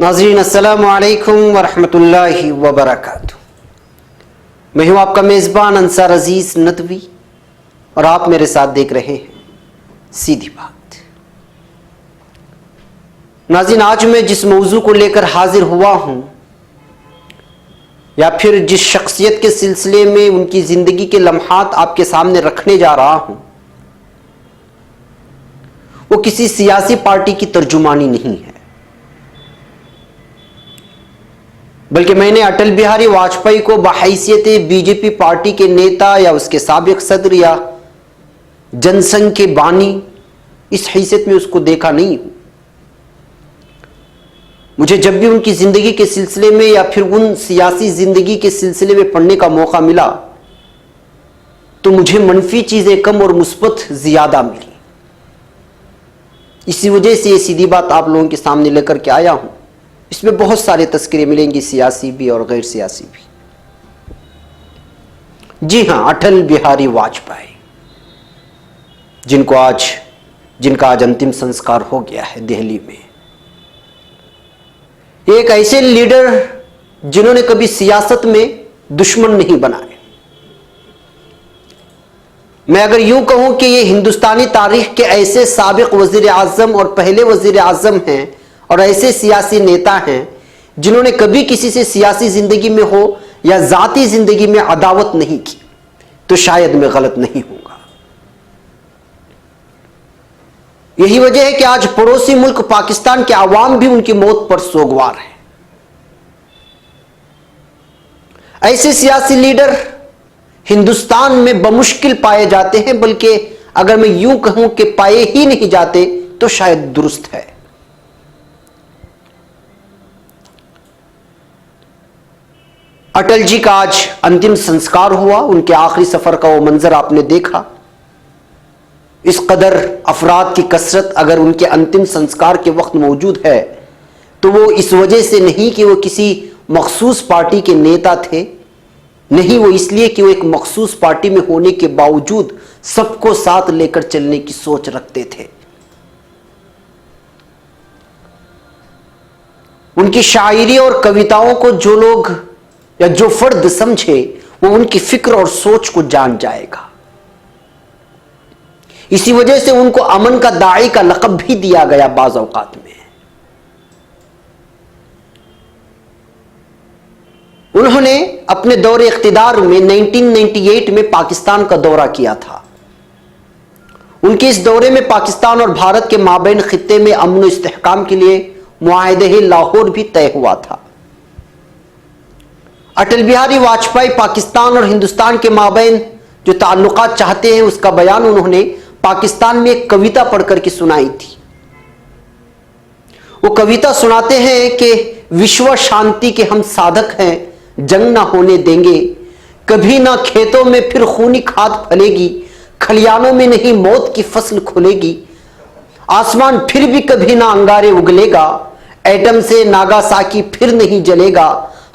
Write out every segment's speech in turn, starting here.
नाज़रीन अस्सलामु अलैकुम वरहमतुल्लाहि वबरकातुहू। मैं हूँ आपका मेज़बान अंसार अजीज़ नदवी और आप मेरे साथ देख रहे हैं सीधी बात। नाज़रीन, आज मैं जिस मौजू को लेकर हाजिर हुआ हूँ या फिर जिस शख्सियत के सिलसिले में उनकी ज़िंदगी के लम्हात आपके सामने रखने जा रहा हूँ, वो किसी सियासी पार्टी की तर्जुमानी नहीं है, बल्कि मैंने अटल बिहारी वाजपेयी को बहैसियत बीजेपी पार्टी के नेता या उसके साबिक सदर या जनसंघ के बानी इस हैसियत में उसको देखा नहीं हूं। मुझे जब भी उनकी जिंदगी के सिलसिले में या फिर उन सियासी जिंदगी के सिलसिले में पढ़ने का मौका मिला तो मुझे मनफी चीजें कम और मुस्बत ज्यादा मिली। इसी वजह से ये सीधी बात आप लोगों के सामने लेकर के आया हूं। इसमें बहुत सारे तस्करे मिलेंगे, सियासी भी और गैर सियासी भी। जी हां, अटल बिहारी वाजपेयी, जिनका आज अंतिम संस्कार हो गया है दिल्ली में। एक ऐसे लीडर जिन्होंने कभी सियासत में दुश्मन नहीं बनाए। मैं अगर यूं कहूं कि ये हिंदुस्तानी तारीख के ऐसे साबिक वजीर आजम और पहले वजीर आजम हैं और ऐसे सियासी नेता हैं जिन्होंने कभी किसी से सियासी जिंदगी में हो या जाती जिंदगी में अदावत नहीं की, तो शायद मैं गलत नहीं हूंगा। यही वजह है कि आज पड़ोसी मुल्क पाकिस्तान के अवाम भी उनकी मौत पर सोगवार है। ऐसे सियासी लीडर हिंदुस्तान में बमुश्किल पाए जाते हैं, बल्कि अगर मैं यूं कहूं कि पाए ही नहीं जाते तो शायद दुरुस्त है। अटल जी का आज अंतिम संस्कार हुआ। उनके आखिरी सफर का वो मंजर आपने देखा। इस कदर अफराद की कसरत अगर उनके अंतिम संस्कार के वक्त मौजूद है तो वो इस वजह से नहीं कि वो किसी मखसूस पार्टी के नेता थे, नहीं, वो इसलिए कि वो एक मखसूस पार्टी में होने के बावजूद सबको साथ लेकर चलने की सोच रखते थे। उनकी शायरी और कविताओं को जो लोग या जो फर्द समझे वो उनकी फिक्र और सोच को जान जाएगा। इसी वजह से उनको अमन का दाई का लक़ब भी दिया गया बाज़ औक़ात में। उन्होंने अपने दौरे इख्तिदार में 1998 में पाकिस्तान का दौरा किया था। उनके इस दौरे में पाकिस्तान और भारत के माबैन खित्ते में अमन व इस्तेहकाम के लिए मुआहदे लाहौर भी तय हुआ था। अटल बिहारी वाजपेयी पाकिस्तान और हिंदुस्तान के माबैन जो ताल्लुकात चाहते हैं उसका बयान उन्होंने पाकिस्तान में एक कविता पढ़कर के सुनाई थी। वो कविता सुनाते हैं कि विश्व शांति के हम साधक हैं, जंग ना होने देंगे, कभी ना खेतों में फिर खूनी खाद फलेगी, खलियानों में नहीं मौत की फसल खुलेगी, आसमान फिर भी कभी ना अंगारे उगलेगा, एटम से नागासाकी फिर नहीं जलेगा,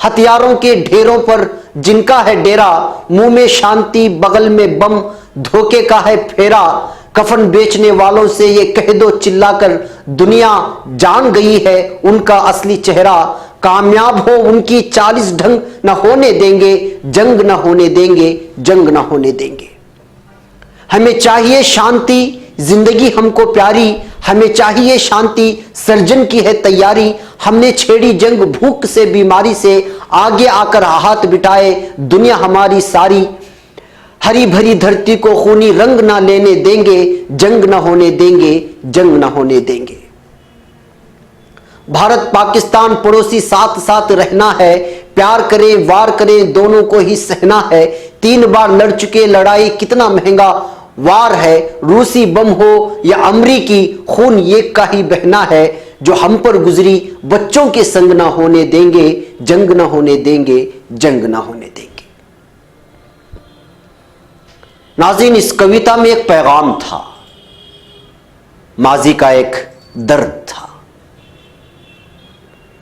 हथियारों के ढेरों पर जिनका है डेरा, मुंह में शांति बगल में बम, धोखे का है फेरा, कफन बेचने वालों से ये कह दो चिल्लाकर, दुनिया जान गई है उनका असली चेहरा, कामयाब हो उनकी 40 ढंग न होने देंगे, जंग न होने देंगे, जंग न होने देंगे। हमें चाहिए शांति, जिंदगी हमको प्यारी, हमें चाहिए शांति, सर्जन की है तैयारी, हमने छेड़ी जंग भूख से बीमारी से, आगे आकर हाथ बिठाए दुनिया हमारी सारी, हरी भरी धरती को खूनी रंग ना लेने देंगे, जंग ना होने देंगे, जंग ना होने देंगे। भारत पाकिस्तान पड़ोसी साथ साथ रहना है, प्यार करें वार करें दोनों को ही सहना है, 3 बार लड़ चुके लड़ाई कितना महंगा वार है, रूसी बम हो या अमरीकी खून ये का ही बहना है, जो हम पर गुजरी बच्चों के संग ना होने देंगे, जंग ना होने देंगे, जंग ना होने देंगे। नाज़रीन, इस कविता में एक पैगाम था, माजी का एक दर्द था।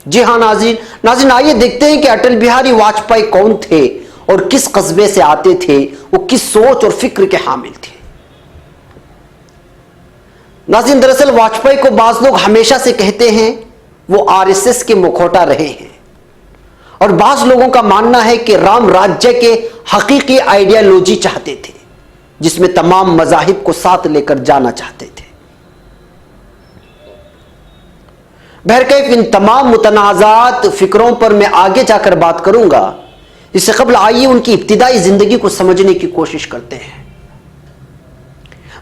जी हां नाज़रीन, आइए देखते हैं कि अटल बिहारी वाजपेयी कौन थे और किस कस्बे से आते थे, वो किस सोच और फिक्र के हामिल थे। नाज़रीन, दरअसल वाजपेयी को बाज लोग हमेशा से कहते हैं वो आरएसएस के मुखौटा रहे हैं। और बाज लोगों का मानना है कि राम राज्य के हकीकी आइडियोलॉजी चाहते थे, जिसमें तमाम मजाहिब को साथ लेकर जाना चाहते थे। बहरकैफ इन तमाम मुतनाज़ात फिक्रों पर मैं आगे जाकर बात करूंगा। इससे कबल आइए उनकी इब्तिदाई जिंदगी को समझने की कोशिश करते हैं।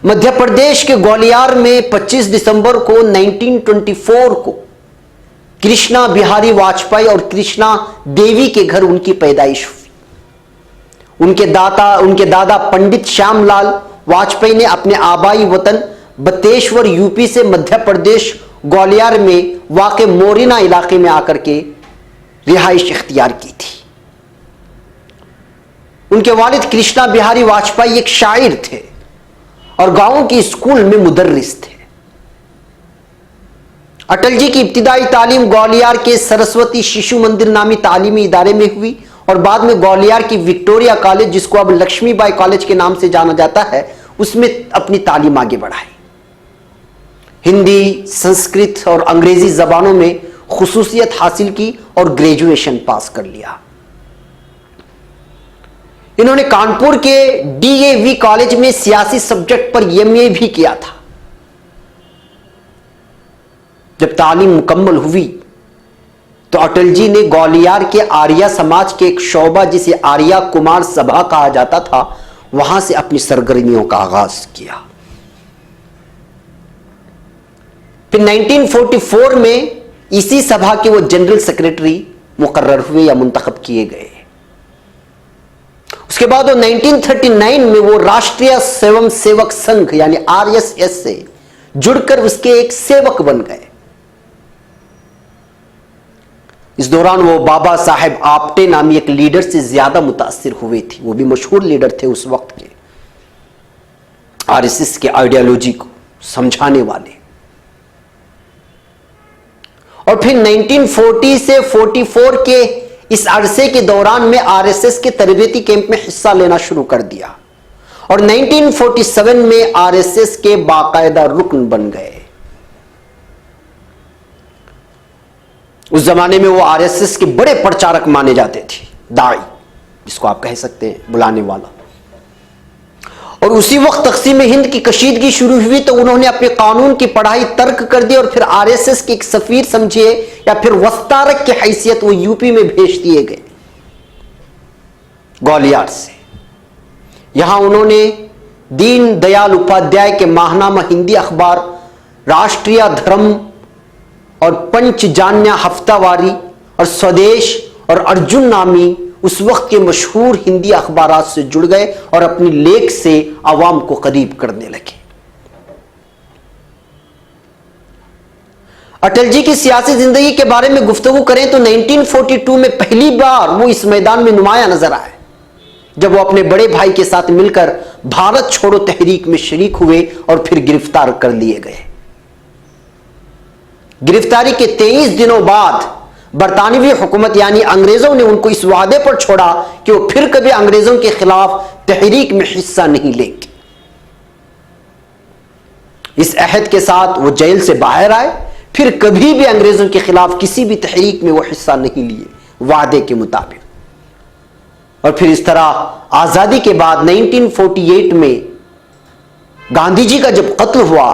मध्य प्रदेश के ग्वालियर में 25 दिसंबर को 1924 को कृष्णा बिहारी वाजपेयी और कृष्णा देवी के घर उनकी पैदाइश हुई। उनके दादा पंडित श्यामलाल वाजपेयी ने अपने आबाई वतन बतेश्वर यूपी से मध्य प्रदेश ग्वालियर में वाक़े मोरिना इलाके में आकर के रिहाइश इख्तियार की थी। उनके वालिद कृष्णा बिहारी वाजपेयी एक शायर थे और गांव के स्कूल में मुदर्रिस थे। अटल जी की इब्तिदाई तालीम ग्वालियर के सरस्वती शिशु मंदिर नामी तालीमी इदारे में हुई और बाद में ग्वालियर की विक्टोरिया कॉलेज, जिसको अब लक्ष्मीबाई कॉलेज के नाम से जाना जाता है, उसमें अपनी तालीम आगे बढ़ाई। हिंदी, संस्कृत और अंग्रेजी जबानों में खुसूसियत हासिल की और ग्रेजुएशन पास कर लिया। इन्होंने कानपुर के डीएवी कॉलेज में सियासी सब्जेक्ट पर एमए भी किया था। जब तालीम मुकम्मल हुई तो अटल जी ने ग्वालियर के आर्या समाज के एक शोबा, जिसे आर्या कुमार सभा कहा जाता था, वहां से अपनी सरगर्मियों का आगाज किया। फिर 1944 में इसी सभा के वो जनरल सेक्रेटरी मुकर्रर हुए या मुंतखब किए गए। उसके बाद वो 1939 में वो राष्ट्रीय स्वयं सेवक संघ यानी आरएसएस से जुड़कर उसके एक सेवक बन गए। इस दौरान वो बाबा साहेब आप्टे नामी एक लीडर से ज्यादा मुतासिर हुए थे। वो भी मशहूर लीडर थे उस वक्त के, आरएसएस के आइडियोलॉजी को समझाने वाले। और फिर 1940 से 44 के इस अरसे के दौरान में आरएसएस के तरबेती कैंप में हिस्सा लेना शुरू कर दिया और 1947 में आरएसएस के बाकायदा रुकन बन गए। उस जमाने में वो आरएसएस के बड़े प्रचारक माने जाते थे, दाई जिसको आप कह सकते हैं, बुलाने वाला। और उसी वक्त तकसीम हिंद की कशीदगी शुरू हुई तो उन्होंने अपने कानून की पढ़ाई तर्क कर दी और फिर आरएसएस के एक सफीर समझिए या फिर वस्तारक की हैसियत वो यूपी में भेज दिए गए ग्वालियर से। यहां उन्होंने दीन दयाल उपाध्याय के माहनामा हिंदी अखबार, राष्ट्रीय धर्म और पंचजान्या हफ्तावारी और स्वदेश और अर्जुन नामी उस वक्त के मशहूर हिंदी अखबारात से जुड़ गए और अपनी लेख से आवाम को करीब करने लगे। अटल जी की सियासी जिंदगी के बारे में गुफ्तगू करें तो 1942 में पहली बार वो इस मैदान में नुमाया नजर आए, जब वो अपने बड़े भाई के साथ मिलकर भारत छोड़ो तहरीक में शरीक हुए और फिर गिरफ्तार कर लिए गए। गिरफ्तारी के 23 दिनों बाद बरतानवी हुकूमत यानी अंग्रेजों ने उनको इस वादे पर छोड़ा कि वो फिर कभी अंग्रेजों के खिलाफ तहरीक में हिस्सा नहीं लेंगे। इस अहद के साथ वो जेल से बाहर आए, फिर कभी भी अंग्रेजों के खिलाफ किसी भी तहरीक में वो हिस्सा नहीं लिए वादे के मुताबिक। और फिर इस तरह आजादी के बाद 1948 में गांधी जी का जब कत्ल हुआ,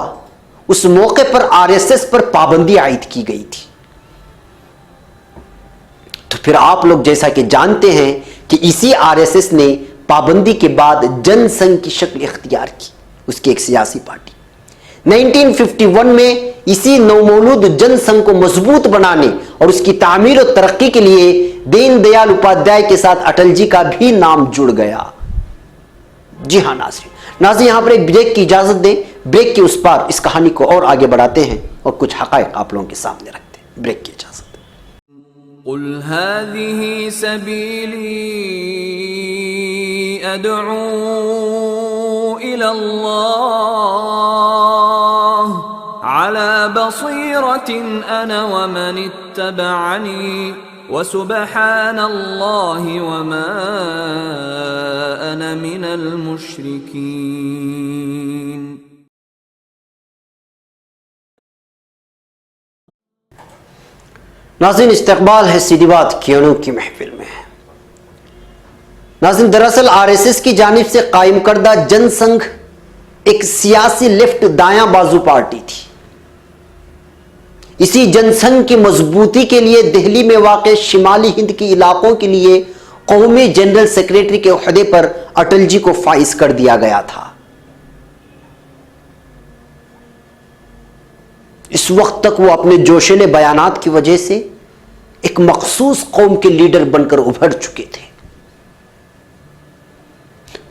उस मौके पर आरएसएस पर पाबंदी आयद की गई थी। तो फिर आप लोग जैसा कि जानते हैं कि इसी आरएसएस ने पाबंदी के बाद जनसंघ की शक्ल इख्तियार की, उसकी एक सियासी पार्टी। 1951 में इसी नवमौलूद जनसंघ को मजबूत बनाने और उसकी तामीर और तरक्की के लिए दीनदयाल उपाध्याय के साथ अटल जी का भी नाम जुड़ गया। जी हाँ नाज़रीन, यहां पर एक ब्रेक की इजाजत दें। ब्रेक के उस पार इस कहानी को और आगे बढ़ाते हैं और कुछ हक़ाइक़ आप लोगों के सामने रखते हैं। ब्रेक की इजाजत। क़ुल हाज़िही सबीली अदअू इलल्लाह अला बसीरतिन अना व मन इत्तबअनी व सुब्हानल्लाहि व मा अना मिनल मुश्रिकीन। नाज़रीन, इस्तकबाल है सीधी बात किरणों की महफिल में। नाज़रीन, दरअसल आरएसएस की जानिब से कायम करदा जनसंघ एक सियासी लेफ्ट दायां बाजू पार्टी थी। इसी जनसंघ की मजबूती के लिए दिल्ली में वाक़ शिमाली हिंद के इलाकों के लिए कौमी जनरल सेक्रेटरी के ओहदे पर अटल जी को फाइज कर दिया गया था। इस वक्त तक वो अपने जोशीले बयानात की वजह से एक मखसूस कौम के लीडर बनकर उभर चुके थे।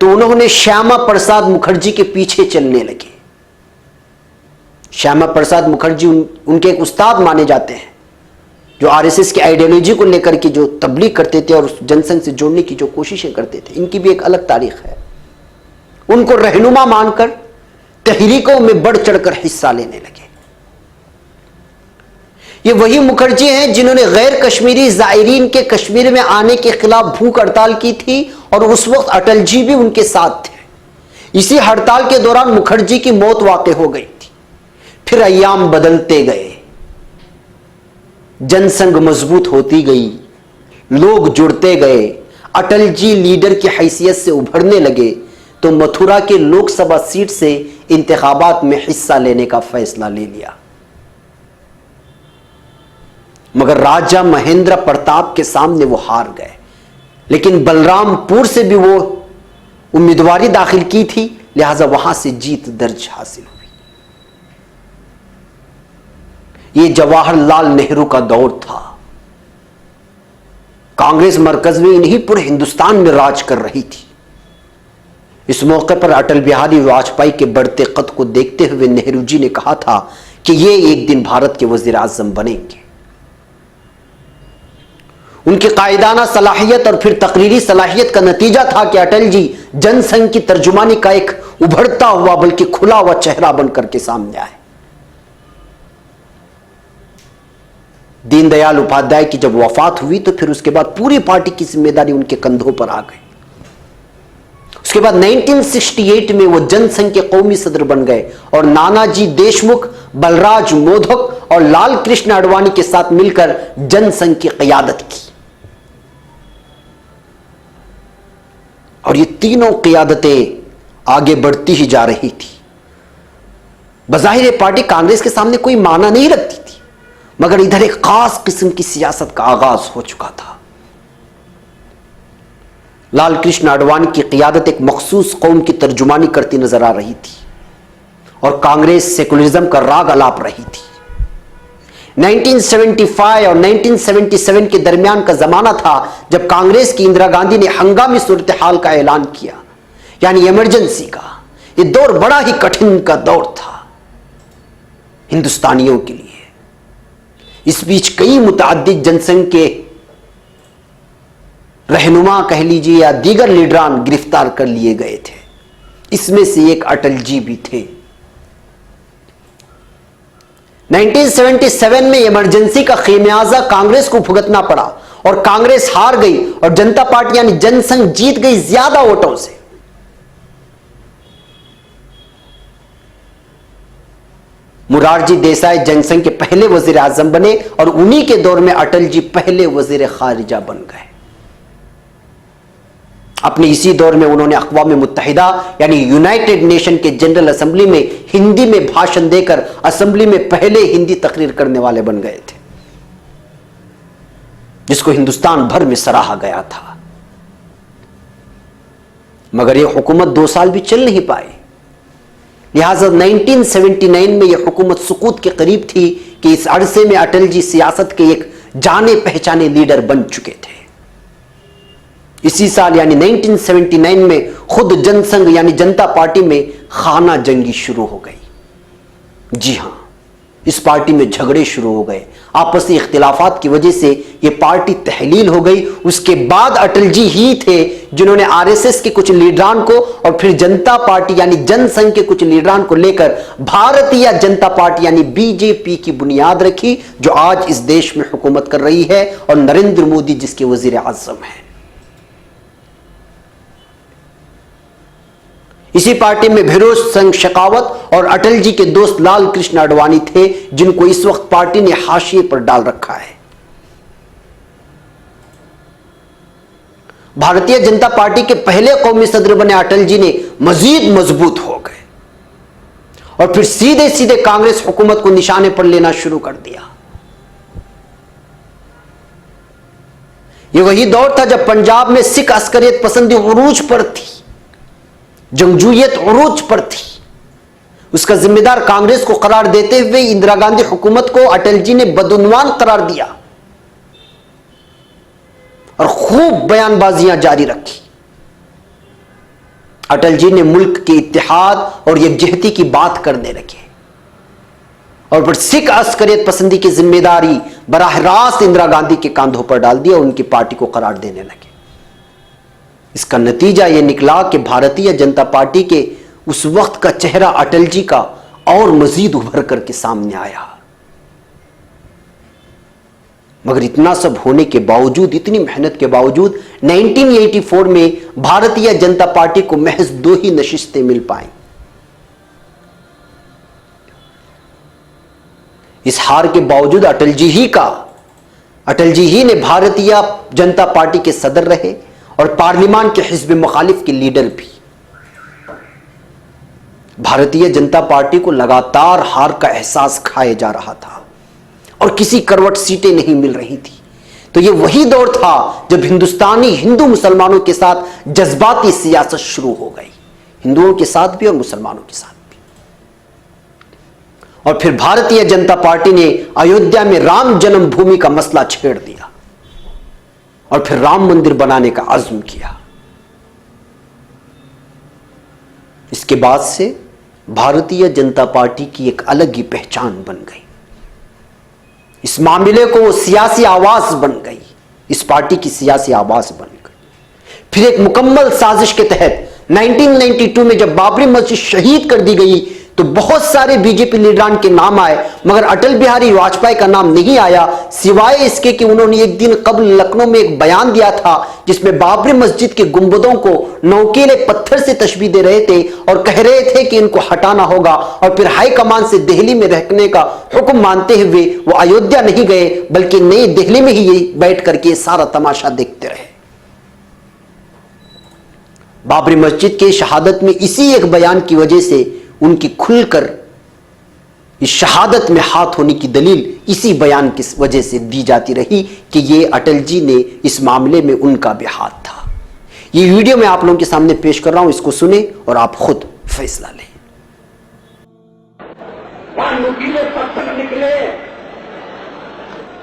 तो उन्होंने श्यामा प्रसाद मुखर्जी के पीछे चलने लगे। श्यामा प्रसाद मुखर्जी उनके एक उस्ताद माने जाते हैं, जो आरएसएस की आइडियोलॉजी को लेकर के जो तबलीग करते थे और उस जनसंघ से जोड़ने की जो कोशिशें करते थे। इनकी भी एक अलग तारीख है। उनको रहनुमा मानकर तहरीकों में बढ़ चढ़कर हिस्सा लेने लगे। ये वही मुखर्जी हैं जिन्होंने गैर कश्मीरी जायरीन के कश्मीर में आने के खिलाफ भूख हड़ताल की थी और उस वक्त अटल जी भी उनके साथ थे। इसी हड़ताल के दौरान मुखर्जी की मौत वाक़ हो गई थी। फिर अय्याम बदलते गए, जनसंघ मजबूत होती गई, लोग जुड़ते गए, अटल जी लीडर की हैसियत से उभरने लगे तो मथुरा के लोकसभा सीट से इंतखाबात में हिस्सा लेने का फैसला ले लिया। मगर राजा महेंद्र प्रताप के सामने वो हार गए। लेकिन बलरामपुर से भी वो उम्मीदवारी दाखिल की थी, लिहाजा वहां से जीत दर्ज हासिल हुई। ये जवाहरलाल नेहरू का दौर था। कांग्रेस मरकज में नहीं, पूरे हिंदुस्तान में राज कर रही थी। इस मौके पर अटल बिहारी वाजपेयी के बढ़ते कद को देखते हुए नेहरू जी ने कहा था कि ये एक दिन भारत के वजीर आजम बनेंगे। उनकी कायदाना सलाहियत और फिर तकरीरी सलाहियत का नतीजा था कि अटल जी जनसंघ की तर्जुमानी का एक उभरता हुआ बल्कि खुला हुआ चेहरा बनकर के सामने आए। दीनदयाल उपाध्याय की जब वफात हुई तो फिर उसके बाद पूरी पार्टी की जिम्मेदारी उनके कंधों पर आ गई। उसके बाद 1968 में वो जनसंघ के कौमी सदर बन गए और नानाजी देशमुख, बलराज मोदक और लाल कृष्ण आडवाणी के साथ मिलकर जनसंघ की क़यादत की। और ये तीनों क़यादतें आगे बढ़ती ही जा रही थी। बज़ाहिर पार्टी कांग्रेस के सामने कोई माना नहीं रखती थी, मगर इधर एक खास किस्म की सियासत का आगाज हो चुका था। लाल कृष्ण आडवाणी की क़यादत एक मखसूस कौम की तर्जुमानी करती नजर आ रही थी और कांग्रेस सेकुलरिज्म का राग अलाप रही थी। 1975 और 1977 के दरमियान का जमाना था जब कांग्रेस की इंदिरा गांधी ने हंगामी सूरत हाल का ऐलान किया, यानी इमरजेंसी का। यह दौर बड़ा ही कठिन का दौर था हिंदुस्तानियों के लिए। इस बीच कई मुतअद्दिद जनसंघ के रहनुमा कह लीजिए या दीगर लीडरान गिरफ्तार कर लिए गए थे। इसमें से एक अटल जी भी थे। 1977 में इमरजेंसी का खेमियाजा कांग्रेस को भुगतना पड़ा और कांग्रेस हार गई और जनता पार्टी यानी जनसंघ जीत गई ज्यादा वोटों से। मुरारजी देसाई जनसंघ के पहले वजीर आजम बने और उन्हीं के दौर में अटल जी पहले वजीर खारिजा बन गए। अपने इसी दौर में उन्होंने अक़वाम मुत्तहिदा यानी यूनाइटेड नेशन के जनरल असेंबली में हिंदी में भाषण देकर असेंबली में पहले हिंदी तकरीर करने वाले बन गए थे, जिसको हिंदुस्तान भर में सराहा गया था। मगर यह हुकूमत 2 साल भी चल नहीं पाई। लिहाजा 1979 में यह हुकूमत सुकूत के करीब थी कि इस अरसे में अटल जी सियासत के एक जाने पहचाने लीडर बन चुके थे। इसी साल यानी 1979 में खुद जनसंघ यानी जनता पार्टी में खाना जंगी शुरू हो गई। जी हां, इस पार्टी में झगड़े शुरू हो गए। आपसी इख्तिलाफात की वजह से यह पार्टी तहलील हो गई। उसके बाद अटल जी ही थे जिन्होंने आरएसएस के कुछ लीडरान को और फिर जनता पार्टी यानी जनसंघ के कुछ लीडरान को लेकर भारतीय जनता पार्टी यानी बीजेपी की बुनियाद रखी, जो आज इस देश में हुकूमत कर रही है और नरेंद्र मोदी जिसके वजीर आजम हैं। इसी पार्टी में फिरोज सिंह शेखावत और अटल जी के दोस्त लाल कृष्ण आडवाणी थे, जिनको इस वक्त पार्टी ने हाशिए पर डाल रखा है। भारतीय जनता पार्टी के पहले कौमी सदर बने अटल जी ने मजीद मजबूत हो गए और फिर सीधे सीधे कांग्रेस हुकूमत को निशाने पर लेना शुरू कर दिया। यह वही दौर था जब पंजाब में सिख अस्करियत पसंदी उरूज पर थी, जंगजूयत उरूज पर थी। उसका जिम्मेदार कांग्रेस को करार देते हुए इंदिरा गांधी हुकूमत को अटल जी ने बदउन्वान करार दिया और खूब बयानबाजियां जारी रखी। अटल जी ने मुल्क के इत्तेहाद और यकजहती की बात करने लगे और फिर सिख अस्करियत पसंदी की जिम्मेदारी बराह रास्त इंदिरा गांधी के कांधों पर डाल दिया और उनकी पार्टी को करार देने लगे। इसका नतीजा यह निकला कि भारतीय जनता पार्टी के उस वक्त का चेहरा अटल जी का और मजीद उभर करके सामने आया। मगर इतना सब होने के बावजूद, इतनी मेहनत के बावजूद 1984 में भारतीय जनता पार्टी को महज 2 ही नशिस्तें मिल पाई। इस हार के बावजूद अटल जी ही ने भारतीय जनता पार्टी के सदर रहे और पार्लियामान के हिज़्ब मुखालिफ के लीडर भी। भारतीय जनता पार्टी को लगातार हार का एहसास खाए जा रहा था और किसी करवट सीटें नहीं मिल रही थी। तो यह वही दौर था जब हिंदुस्तानी हिंदू मुसलमानों के साथ जज्बाती सियासत शुरू हो गई, हिंदुओं के साथ भी और मुसलमानों के साथ भी। और फिर भारतीय जनता पार्टी ने अयोध्या में राम जन्मभूमि का मसला छेड़ दिया और फिर राम मंदिर बनाने का अज़्म किया। इसके बाद से भारतीय जनता पार्टी की एक अलग ही पहचान बन गई। इस मामले को वो सियासी आवाज बन गई, इस पार्टी की सियासी आवाज बन गई। फिर एक मुकम्मल साजिश के तहत 1992 में जब बाबरी मस्जिद शहीद कर दी गई तो बहुत सारे बीजेपी लीडरान के नाम आए, मगर अटल बिहारी वाजपेयी का नाम नहीं आया, सिवाय इसके कि उन्होंने एक दिन कबल लखनऊ में एक बयान दिया था जिसमें बाबरी मस्जिद के गुंबदों को नोकीले पत्थर से तशबीह दे रहे थे और कह रहे थे कि इनको हटाना होगा। और फिर हाईकमान से दिल्ली में रहने का हुक्म मानते हुए वो अयोध्या नहीं गए बल्कि नई दिल्ली में ही बैठ करके सारा तमाशा देखते रहे। बाबरी मस्जिद के शहादत में इसी एक बयान की वजह से उनकी खुलकर इस शहादत में हाथ होने की दलील इसी बयान की वजह से दी जाती रही कि ये अटल जी ने इस मामले में उनका भी हाथ था। ये वीडियो मैं आप लोगों के सामने पेश कर रहा हूं, इसको सुने और आप खुद फैसला लें। नुकीले पत्थर निकले,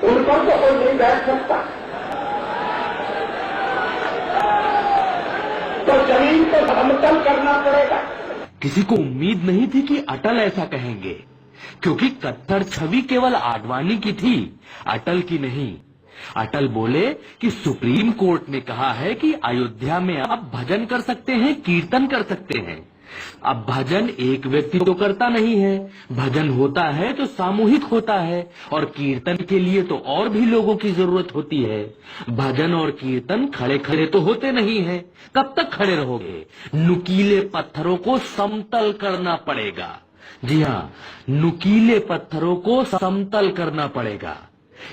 उन पर तो कोई नहीं बैठ सकता, तो जमीन को समतल करना पड़ेगा। किसी को उम्मीद नहीं थी कि अटल ऐसा कहेंगे, क्योंकि कट्टर छवि केवल आडवाणी की थी, अटल की नहीं। अटल बोले कि सुप्रीम कोर्ट ने कहा है कि अयोध्या में आप भजन कर सकते हैं, कीर्तन कर सकते हैं। अब भजन एक व्यक्ति तो करता नहीं है, भजन होता है तो सामूहिक होता है, और कीर्तन के लिए तो और भी लोगों की जरूरत होती है। भजन और कीर्तन खड़े खड़े तो होते नहीं है, कब तक खड़े रहोगे? नुकीले पत्थरों को समतल करना पड़ेगा। जी हाँ, नुकीले पत्थरों को समतल करना पड़ेगा।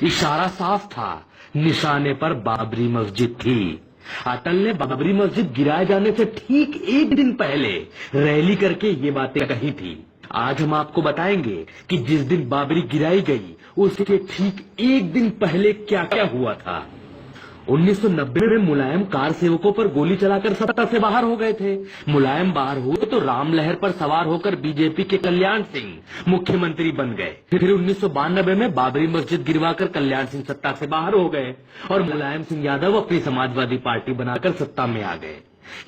इशारा साफ था, निशाने पर बाबरी मस्जिद थी। अटल ने बाबरी मस्जिद गिराए जाने से ठीक एक दिन पहले रैली करके ये बातें कही थी। आज हम आपको बताएंगे कि जिस दिन बाबरी गिराई गई उसके ठीक एक दिन पहले क्या क्या हुआ था। 1990 में मुलायम कार सेवकों पर गोली चलाकर सत्ता से बाहर हो गए थे। मुलायम बाहर हुए तो राम लहर पर सवार होकर बीजेपी के कल्याण सिंह मुख्यमंत्री बन गए। फिर 1992 में बाबरी मस्जिद गिरवाकर कल्याण सिंह सत्ता से बाहर हो गए और मुलायम सिंह यादव अपनी समाजवादी पार्टी बनाकर सत्ता में आ गए।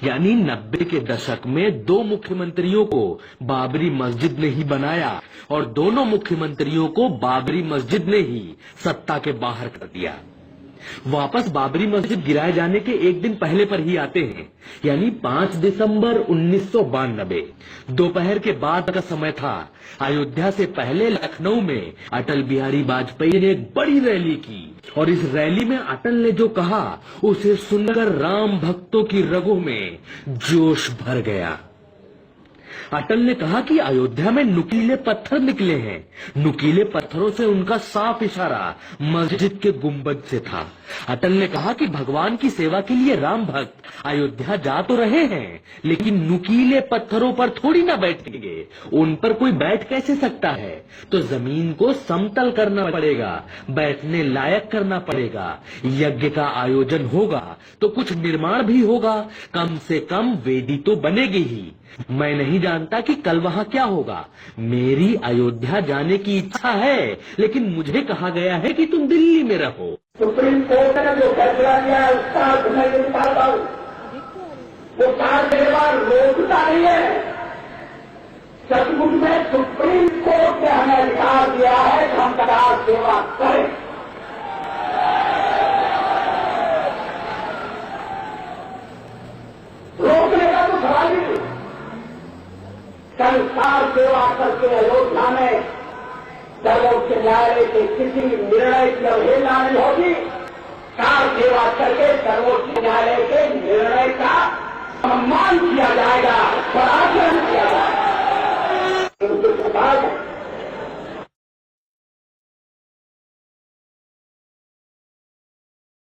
यानी 90 के दशक में 2 मुख्यमंत्रियों को बाबरी मस्जिद ने ही बनाया और दोनों मुख्यमंत्रियों को बाबरी मस्जिद ने ही सत्ता के बाहर कर दिया। वापस बाबरी मस्जिद गिराए जाने के एक दिन पहले पर ही आते हैं, यानी 5 दिसंबर 1992 दोपहर के बाद का समय था। अयोध्या से पहले लखनऊ में अटल बिहारी वाजपेयी ने एक बड़ी रैली की और इस रैली में अटल ने जो कहा उसे सुनकर राम भक्तों की रगों में जोश भर गया। अटल ने कहा कि अयोध्या में नुकीले पत्थर निकले हैं। नुकीले पत्थरों से उनका साफ इशारा मस्जिद के गुंबद से था। अटल ने कहा कि भगवान की सेवा के लिए राम भक्त अयोध्या जा तो रहे हैं, लेकिन नुकीले पत्थरों पर थोड़ी ना बैठेंगे। उन पर कोई बैठ कैसे सकता है? तो जमीन को समतल करना पड़ेगा, बैठने लायक करना पड़ेगा। यज्ञ का आयोजन होगा तो कुछ निर्माण भी होगा, कम से कम वेदी तो बनेगी ही। मैं नहीं जानता कि कल वहां क्या होगा। मेरी अयोध्या जाने की इच्छा है, लेकिन मुझे कहा गया है कि तुम दिल्ली में रहो। सुप्रीम कोर्ट ने जो फैसला किया है उसका अर्थ मैं ये निकालता हूं, वो कार सेवा रोकता नहीं है। सचमुच में सुप्रीम कोर्ट ने हमें अधिकार दिया है कि हम कार सेवा करें। रोकने का तो सवाल ही नहीं। कल कार सेवा करके अयोध्या में सर्वोच्च न्यायालय के किसी निर्णय की अवहेलना नहीं होगी। कार सेवा करके सर्वोच्च न्यायालय के निर्णय का सम्मान किया जाएगा, पराक्रम किया जाएगा।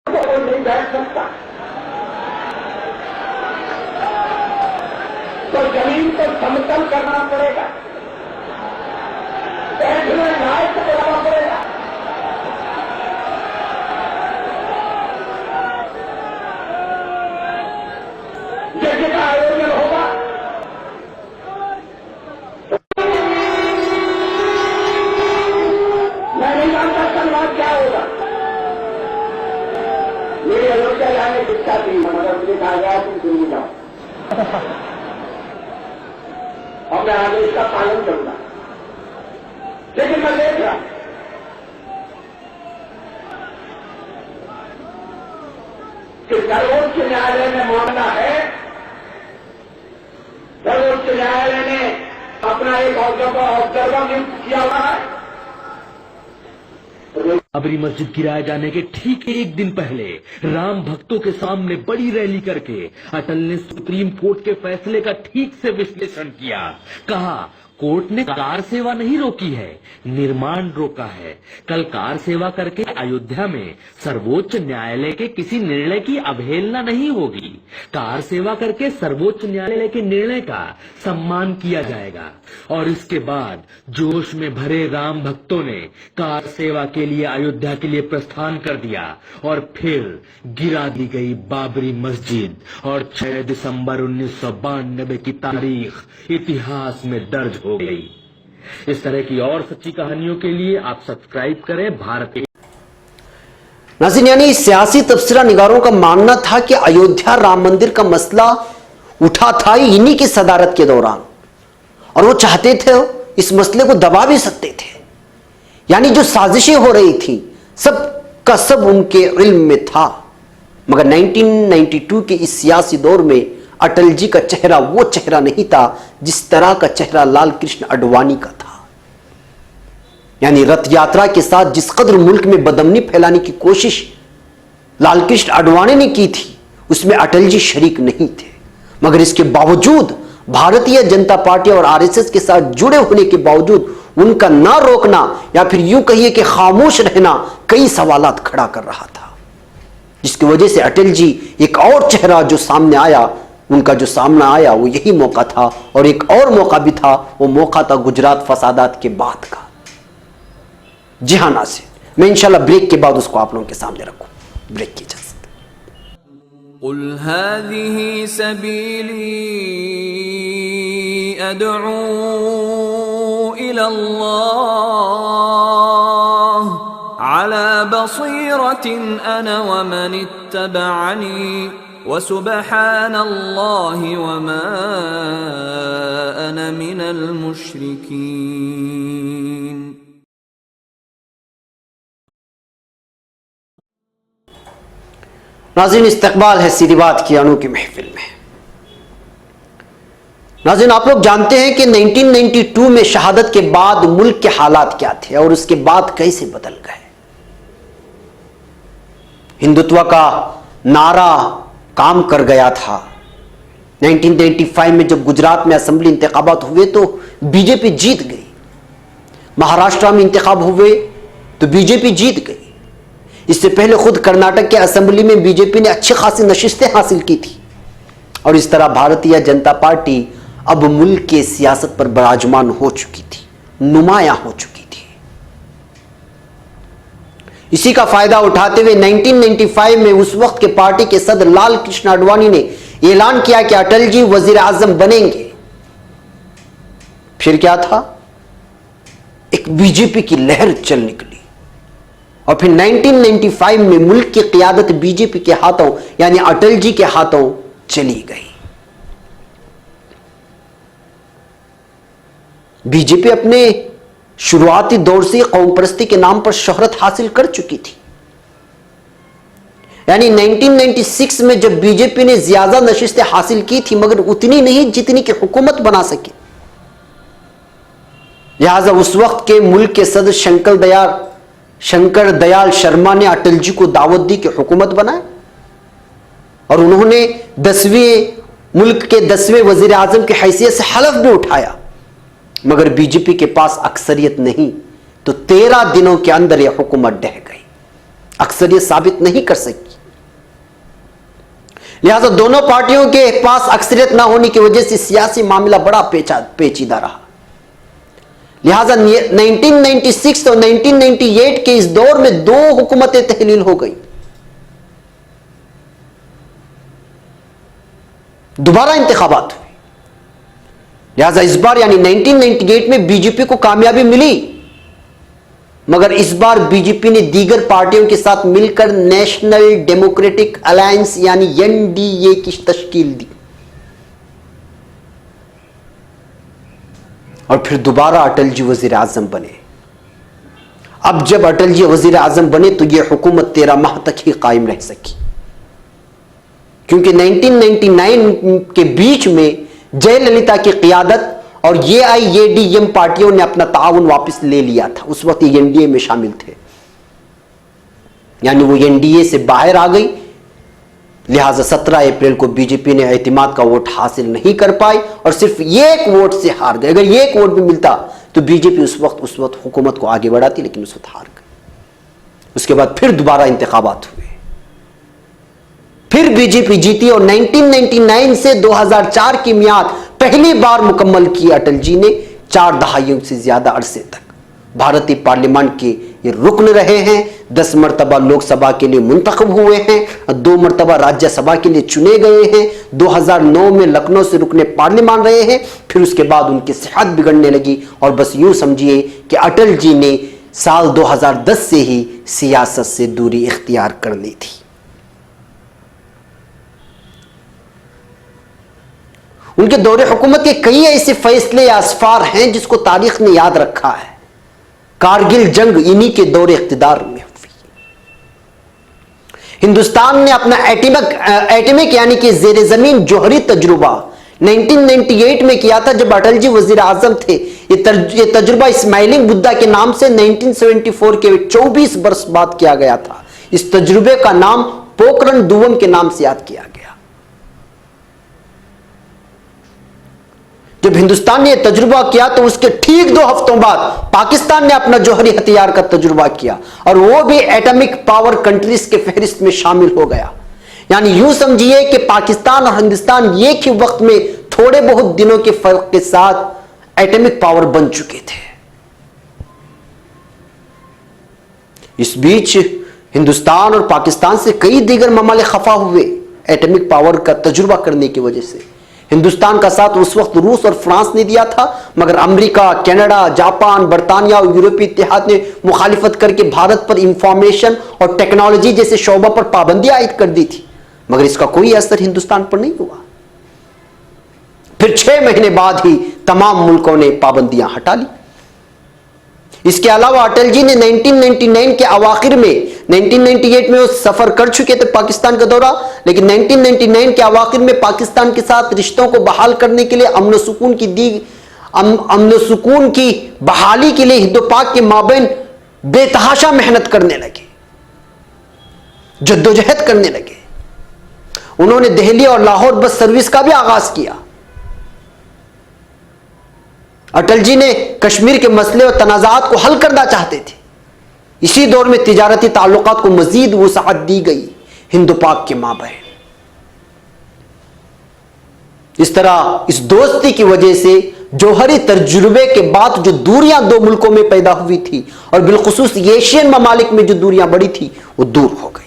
कोई नहीं बैठ सकता, तो जमीन को समतल करना पड़ेगा, बैठने लायक बनाना पड़ेगा। यज्ञ का आयोजन होगा, मैं नहीं जानता कल क्या होगा। मेरी अयोध्या जाने की इच्छा थी, मगर मुझे कहा गया तुम दिल्ली जाओ और मैं आदेश का पालन करूंगा। लेकिन मैं देख रहा कि सर्वोच्च न्यायालय में मामला है, सर्वोच्च न्यायालय ने अपना एक ऑब्जर्वर नियुक्त किया हुआ है। बाबरी मस्जिद गिराए जाने के ठीक एक दिन पहले राम भक्तों के सामने बड़ी रैली करके अटल ने सुप्रीम कोर्ट के फैसले का ठीक से विश्लेषण किया। कहा कोर्ट ने कार सेवा नहीं रोकी है, निर्माण रोका है। कल कार सेवा करके अयोध्या में सर्वोच्च न्यायालय के किसी निर्णय की अवहेलना नहीं होगी। कार सेवा करके सर्वोच्च न्यायालय के निर्णय का सम्मान किया जाएगा। और इसके बाद जोश में भरे राम भक्तों ने कार सेवा के लिए अयोध्या के लिए प्रस्थान कर दिया और फिर गिरा दी गई बाबरी मस्जिद और 6 दिसंबर 1992 की तारीख इतिहास में दर्ज हो गई। इस तरह की और सच्ची कहानियों के लिए आप सब्सक्राइब करें भारत। नाज़रीन, यानी सियासी तबसरा निगारों का मानना था कि अयोध्या राम मंदिर का मसला उठा था इन्हीं की सदारत के दौरान, और वो चाहते थे इस मसले को दबा भी सकते थे। यानी जो साजिशें हो रही थी सब का सब उनके इल्म में था। मगर 1992 के इस सियासी दौर में अटल जी का चेहरा वो चेहरा नहीं था जिस तरह का चेहरा लाल कृष्ण आडवाणी का था। यानी रथ यात्रा के साथ जिस कदर मुल्क में बदमनी फैलाने की कोशिश लाल कृष्ण आडवाणी ने की थी, उसमें अटल जी शरीक नहीं थे। मगर इसके बावजूद भारतीय जनता पार्टी और आरएसएस के साथ जुड़े होने के बावजूद उनका ना रोकना या फिर यूं कहिए कि खामोश रहना कई सवालात खड़ा कर रहा था, जिसकी वजह से अटल जी एक और चेहरा जो सामने आया, उनका जो सामना आया वो यही मौका था। और एक और मौका भी था, वो मौका था गुजरात फसादात के बाद का। जी हाँ नाज़रीन, मैं इंशाल्लाह ब्रेक के बाद उसको आप लोगों के सामने रखूं। ब्रेक की इजाजत। कुल हाज़िही सबीली अदअू इलल्लाह अला बसीरतिन अना व मन इत्तबअनी व सुब्हानल्लाहि व मा अना मिनल मुश्रिकीन। नाज़रीन, इस्तकबाल है सीधी बात की अनोखी महफिल में। नाज़रीन, आप लोग जानते हैं कि 1992 में शहादत के बाद मुल्क के हालात क्या थे और उसके बाद कैसे बदल गए। हिंदुत्व का नारा काम कर गया था, 1995 में जब गुजरात में असेंबली इंतखाबात हुए तो बीजेपी जीत गई, महाराष्ट्र में इंतखाब हुए तो बीजेपी जीत गई। इससे पहले खुद कर्नाटक के असेंबली में बीजेपी ने अच्छी खासी नशिस्तें हासिल की थी। और इस तरह भारतीय जनता पार्टी अब मुल्क के सियासत पर विराजमान हो चुकी थी, नुमायां हो चुकी थी। इसी का फायदा उठाते हुए 1995 में उस वक्त के पार्टी के सदर लाल कृष्ण आडवाणी ने ऐलान किया कि अटल जी वजीर आजम बनेंगे। फिर क्या था, एक बीजेपी की लहर चल निकली और फिर 1995 में मुल्क की क़ियादत बीजेपी के हाथों यानी अटल जी के हाथों चली गई। बीजेपी अपने शुरुआती दौर से कौम परस्ती के नाम पर शोहरत हासिल कर चुकी थी। यानी 1996 में जब बीजेपी ने ज्यादा नशिस्तें हासिल की थी मगर उतनी नहीं जितनी कि हुकूमत बना सके। लिहाजा उस वक्त के मुल्क के सदर शंकर दयाल शर्मा ने अटल जी को दावत दी कि हुकूमत बनाए और उन्होंने मुल्क के 10वें वजीर आजम की हैसियत से हलफ भी उठाया। मगर बीजेपी के पास अक्सरियत नहीं तो 13 दिनों के अंदर यह हुकूमत ढह गई, अक्सरियत साबित नहीं कर सकी। लिहाजा दोनों पार्टियों के पास अक्सरियत ना होने की वजह से सियासी मामला बड़ा पेचीदा रहा। लिहाजा 1996 और 1998 के इस दौर में 2 हुकूमतें तहलील हो गई। दोबारा इंतखाबात हुए। लिहाजा इस बार यानी 1998 में बीजेपी को कामयाबी मिली मगर इस बार बीजेपी ने दीगर पार्टियों के साथ मिलकर नेशनल डेमोक्रेटिक अलायंस यानी एनडीए की तश्कील दी और फिर दोबारा अटल जी वजीर आजम बने। अब जब अटल जी वजीर आजम बने तो यह हुकूमत 13 माह तक ही कायम रह सकी, क्योंकि 1999 के बीच में जयललिता की क़ियादत और AIADM पार्टियों ने अपना ताउन वापस ले लिया था। उस वक्त ये एनडीए में शामिल थे, यानी वो एनडीए से बाहर आ गई। लिहाजा 17 अप्रैल को बीजेपी ने एतमाद का वोट हासिल नहीं कर पाई और सिर्फ 1 वोट से हार गए। अगर 1 वोट भी मिलता तो बीजेपी उस वक्त हुकूमत को आगे बढ़ाती, लेकिन उस वक्त हार गई। उसके बाद फिर दोबारा इंतखाबात हुए, फिर बीजेपी जीती और 1999 से 2004 की मियाद पहली बार मुकम्मल की अटल जी ने 4 दहाइयों से ज्यादा अरसे तक भारतीय पार्लियामेंट के ये रुकन रहे हैं। 10 मरतबा लोकसभा के लिए मुंतखब हुए हैं, 2 मरतबा राज्यसभा के लिए चुने गए हैं। 2009 में लखनऊ से रुकने पार्लियामेंट रहे हैं। फिर उसके बाद उनकी सेहत बिगड़ने लगी और बस यूं समझिए कि अटल जी ने साल 2010 से ही सियासत से दूरी इख्तियार कर ली थी। उनके दौरे हुकूमत के कई ऐसे फैसले या असफार हैं जिसको तारीख ने याद रखा है। कारगिल जंग इन्हीं के दौरे इख्तिदार में हुई। हिंदुस्तान ने अपना एटमिक यानी कि जेर जमीन जोहरी तजुर्बा 1998 में किया था जब अटल जी वजीर आजम थे। ये तजुर्बा इस्माइलिंग बुद्धा के नाम से 1974 के 24 बरस बाद किया गया था। इस तजुर्बे का नाम पोखरण दुवम के नाम से याद किया गया। जब हिंदुस्तान ने यह तजुर्बा किया तो उसके ठीक 2 हफ्तों बाद पाकिस्तान ने अपना जौहरी हथियार का तजुर्बा किया और वो भी एटॉमिक पावर कंट्रीज के फहरिस्त में शामिल हो गया। यानी यूं समझिए कि पाकिस्तान और हिंदुस्तान एक ही वक्त में थोड़े बहुत दिनों के फर्क के साथ एटॉमिक पावर बन चुके थे। इस बीच हिंदुस्तान और पाकिस्तान से कई दीगर ममालिक खफा हुए एटॉमिक पावर का तजुर्बा करने की वजह से। हिंदुस्तान का साथ उस वक्त रूस और फ्रांस ने दिया था, मगर अमेरिका, कनाडा, जापान, बर्तानिया और यूरोपीय इत्तेहाद ने मुखालिफत करके भारत पर इंफॉर्मेशन और टेक्नोलॉजी जैसे शोबों पर पाबंदियां आयद कर दी थी, मगर इसका कोई असर हिंदुस्तान पर नहीं हुआ। फिर 6 महीने बाद ही तमाम मुल्कों ने पाबंदियां हटा ली। इसके अलावा अटल जी ने 1999 के अवाखिर में 1998 में वो सफर कर चुके थे पाकिस्तान का दौरा, लेकिन 1999 के अवाखिर में पाकिस्तान के साथ रिश्तों को बहाल करने के लिए अमन सुकून की बहाली के लिए हिंदो पाक के माबैन बेतहाशा मेहनत करने लगे, जद्दोजहद करने लगे। उन्होंने दिल्ली और लाहौर बस सर्विस का भी आगाज किया। अटल जी ने कश्मीर के मसले और तनाज़ात को हल करना चाहते थे। इसी दौर में तिजारती ताल्लुकात को मजीद वुसाअत दी गई हिंदू पाक के माबैन। इस तरह इस दोस्ती की वजह से जौहरी तजुर्बे के बाद जो दूरियां दो मुल्कों में पैदा हुई थी और बिलखुसूस एशियन ममालिक में जो दूरियां बढ़ी थी वो दूर हो गई।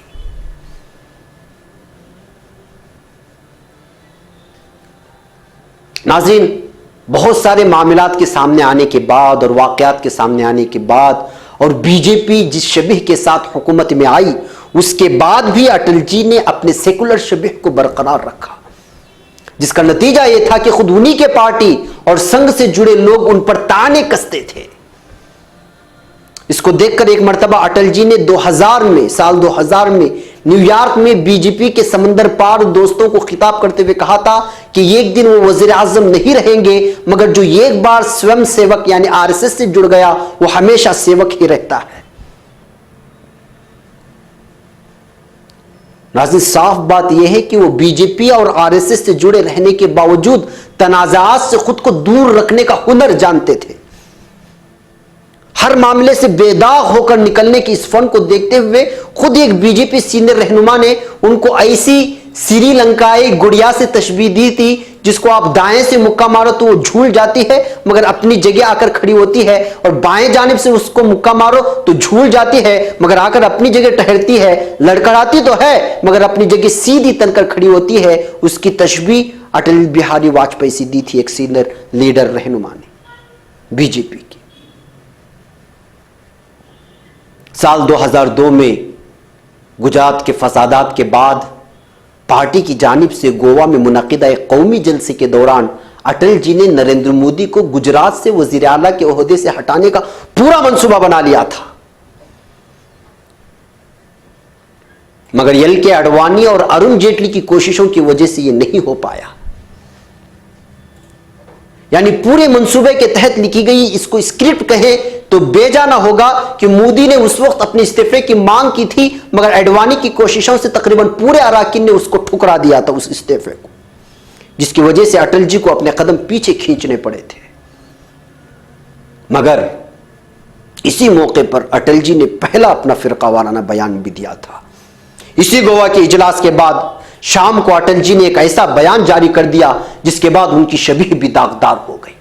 नाज़रीन, बहुत सारे मामलात के सामने आने के बाद और वाकयात के सामने आने के बाद और बीजेपी जिस शबीह के साथ हुकूमत में आई उसके बाद भी अटल जी ने अपने सेकुलर शबीह को बरकरार रखा, जिसका नतीजा यह था कि खुद उन्हीं के पार्टी और संघ से जुड़े लोग उन पर ताने कसते थे। इसको देखकर एक मर्तबा अटल जी ने साल 2000 में न्यूयॉर्क में बीजेपी के समंदर पार दोस्तों को खिताब करते हुए कहा था कि एक दिन वो वजीर आजम नहीं रहेंगे, मगर जो एक बार स्वयं सेवक यानी आरएसएस से जुड़ गया वो हमेशा सेवक ही रहता है। नाज़रीन, साफ बात यह है कि वो बीजेपी और आरएसएस से जुड़े रहने के बावजूद तनाज़ात से खुद को दूर रखने का हुनर जानते थे। हर मामले से बेदाग होकर निकलने की इस फन को देखते हुए खुद एक बीजेपी सीनियर रहनुमा ने उनको ऐसी श्रीलंकाई गुड़िया से तशबीह दी थी जिसको आप दाएं से मुक्का मारो तो वो झूल जाती है मगर अपनी जगह आकर खड़ी होती है, और बाएं जानिब से उसको मुक्का मारो तो झूल जाती है मगर आकर अपनी जगह ठहरती है, लड़खड़ाती तो है मगर अपनी जगह सीधी तनकर खड़ी होती है। उसकी तशबीह अटल बिहारी वाजपेयी से दी थी एक सीनियर लीडर रहनुमा ने बीजेपी की। साल 2002 में गुजरात के फसादात के बाद पार्टी की जानिब से गोवा में मुनक़िदा एक कौमी जलसे के दौरान अटल जी ने नरेंद्र मोदी को गुजरात से वज़ीर आला के ओहदे से हटाने का पूरा मंसूबा बना लिया था, मगर एल के आडवाणी और अरुण जेटली की कोशिशों की वजह से यह नहीं हो पाया। यानी पूरे मंसूबे के तहत लिखी गई इसको स्क्रिप्ट कहे तो बेजाना होगा कि मोदी ने उस वक्त अपने इस्तीफे की मांग की थी मगर आडवाणी की कोशिशों से तकरीबन पूरे अराकीन ने उसको ठुकरा दिया था उस इस्तीफे को, जिसकी वजह से अटल जी को अपने कदम पीछे खींचने पड़े थे। मगर इसी मौके पर अटल जी ने पहला अपना फिरका वाराना बयान भी दिया था। इसी गोवा के इजलास के बाद शाम को अटल जी ने एक ऐसा बयान जारी कर दिया जिसके बाद उनकी शबीह भी दागदार हो गई।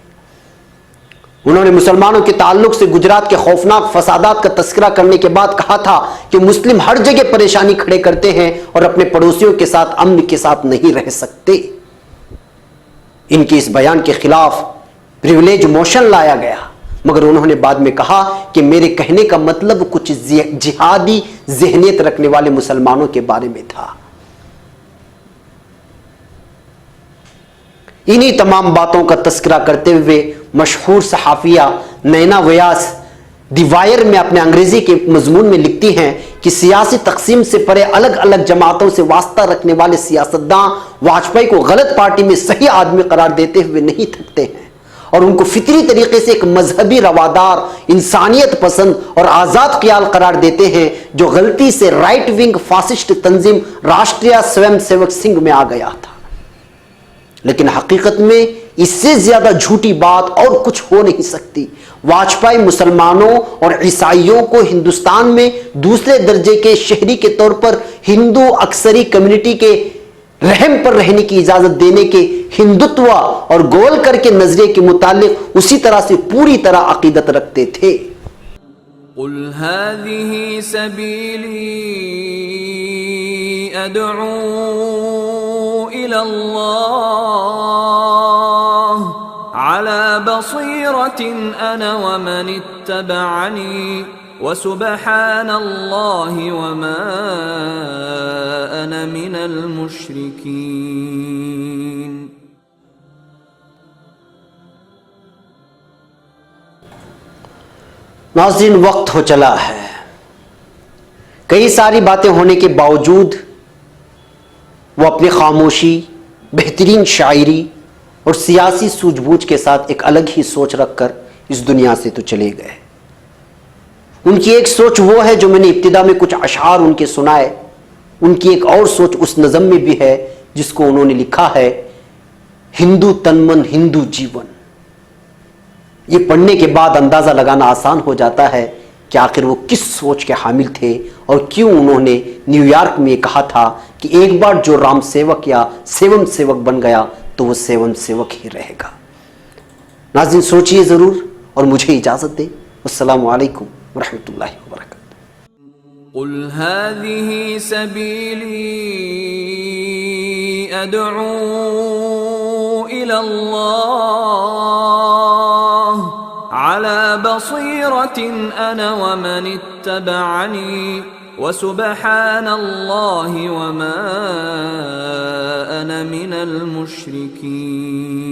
उन्होंने मुसलमानों के ताल्लुक से गुजरात के खौफनाक फसादात का तस्करा करने के बाद कहा था कि मुस्लिम हर जगह परेशानी खड़े करते हैं और अपने पड़ोसियों के साथ अमन के साथ नहीं रह सकते। इनके इस बयान के खिलाफ प्रिविलेज मोशन लाया गया, मगर उन्होंने बाद में कहा कि मेरे कहने का मतलब कुछ जिहादी ज़हनियत रखने वाले मुसलमानों के बारे में था। इन्हीं तमाम बातों का तस्करा करते हुए मशहूर सहाफिया नैना व्यास दी वायर में अपने अंग्रेजी के मजमून में लिखती हैं कि सियासी तकसीम से परे अलग अलग जमातों से वास्ता रखने वाले सियासतदान वाजपेयी को गलत पार्टी में सही आदमी करार देते हुए नहीं थकते हैं और उनको फितरी तरीके से एक मजहबी रवादार, इंसानियत पसंद और आज़ाद ख्याल करार देते हैं जो गलती से राइट विंग फासिस्ट तंजीम राष्ट्रीय स्वयंसेवक संघ में आ गया था। लेकिन हकीकत में इससे ज्यादा झूठी बात और कुछ हो नहीं सकती। वाजपेयी मुसलमानों और ईसाइयों को हिंदुस्तान में दूसरे दर्जे के शहरी के तौर पर हिंदू अक्सरी कम्युनिटी के रहम पर रहने की इजाजत देने के हिंदुत्व और गोलकर के नजरिए के मुतालिक उसी तरह से पूरी तरह अकीदत रखते थे। कुल हाज़िही सबीली अदअू इलल्लाह अला बसीरतिन अना व मन इत्तबअनी व सुब्हानल्लाहि व मा अना मिनल मुश्रिकीन। नाज़रीन, वक्त हो चला है। कई सारी बातें होने के बावजूद वो अपनी खामोशी, बेहतरीन शायरी और सियासी सूझबूझ के साथ एक अलग ही सोच रखकर इस दुनिया से तो चले गए। उनकी एक सोच वो है जो मैंने इब्तिदा में कुछ अशआर उनके सुनाए, उनकी एक और सोच उस नज़म में भी है जिसको उन्होंने लिखा है हिंदू तन मन हिंदू जीवन। ये पढ़ने के बाद अंदाजा लगाना आसान हो जाता है कि आखिर वो किस सोच के हामिल थे और क्यों उन्होंने न्यूयॉर्क में कहा था कि एक बार जो राम सेवक या सेवम सेवक बन गया तो वो सेवम सेवक ही रहेगा। नाज़रीन, सोचिए जरूर और मुझे इजाजत दें। अस्सलामु अलैकुम वरहमतुल्लाहि वबरकातुहू। कुल हाज़िही सबीली अदअू इलल्लाह अला बसीरतिन अना व मन इत्तबअनी व सुब्हानल्लाहि व मा अना मिनल मुश्रिकीन।